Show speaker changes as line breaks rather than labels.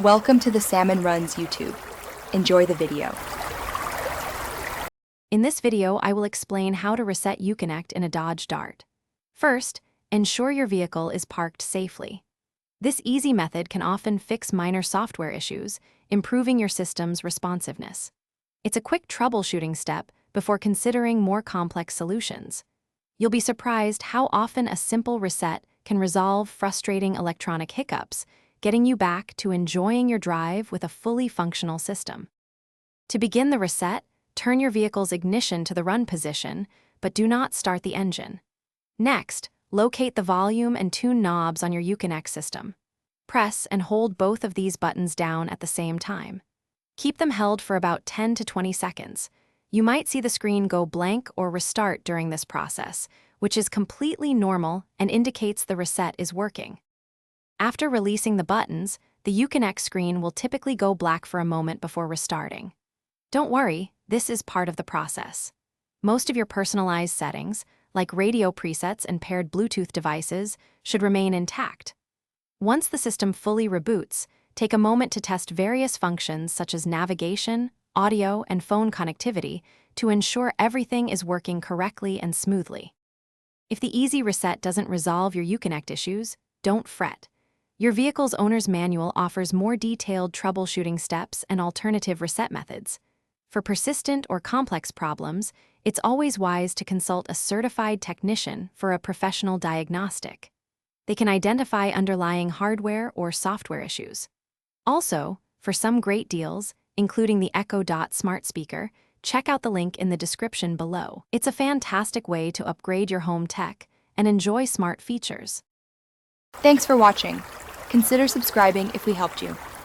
Welcome to the Salmon Runs YouTube. Enjoy the video.
In this video, I will explain how to reset Uconnect in a Dodge Dart. First, ensure your vehicle is parked safely. This easy method can often fix minor software issues, improving your system's responsiveness. It's a quick troubleshooting step before considering more complex solutions. You'll be surprised how often a simple reset can resolve frustrating electronic hiccups, getting you back to enjoying your drive with a fully functional system. To begin the reset, turn your vehicle's ignition to the run position, but do not start the engine. Next, locate the volume and tune knobs on your Uconnect system. Press and hold both of these buttons down at the same time. Keep them held for about 10 to 20 seconds. You might see the screen go blank or restart during this process, which is completely normal and indicates the reset is working. After releasing the buttons, the Uconnect screen will typically go black for a moment before restarting. Don't worry, this is part of the process. Most of your personalized settings, like radio presets and paired Bluetooth devices, should remain intact. Once the system fully reboots, take a moment to test various functions such as navigation, audio, and phone connectivity to ensure everything is working correctly and smoothly. If the easy reset doesn't resolve your Uconnect issues, don't fret. Your vehicle's owner's manual offers more detailed troubleshooting steps and alternative reset methods. For persistent or complex problems, it's always wise to consult a certified technician for a professional diagnostic. They can identify underlying hardware or software issues. Also, for some great deals, including the Echo Dot smart speaker, check out the link in the description below. It's a fantastic way to upgrade your home tech and enjoy smart features.
Thanks for watching. Consider subscribing if we helped you.